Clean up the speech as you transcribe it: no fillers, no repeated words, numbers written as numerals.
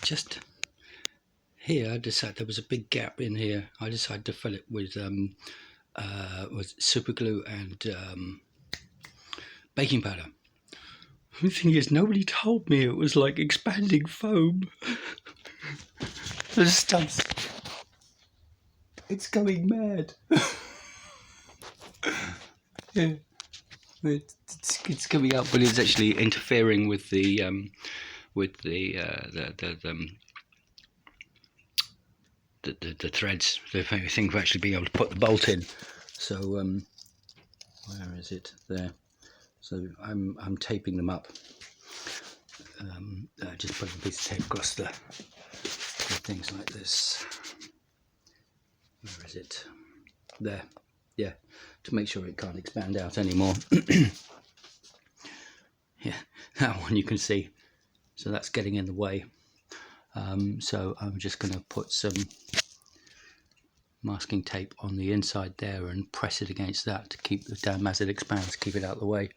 just here, I decided there was a big gap in here. I decided to fill it with super glue and baking powder. The thing is, nobody told me it was like expanding foam. The stuff's, it's going mad. Yeah, it's coming up, but it's actually interfering with the threads. The thing for actually being able to put the bolt in. So where is it? There. So I'm taping them up. Just putting a piece of tape across the things like this. Where is it? There. Yeah, to make sure it can't expand out anymore. Yeah, that one you can see. So that's getting in the way. So I'm just going to put some masking tape on the inside there and press it against that to keep the down as it expands, keep it out of the way.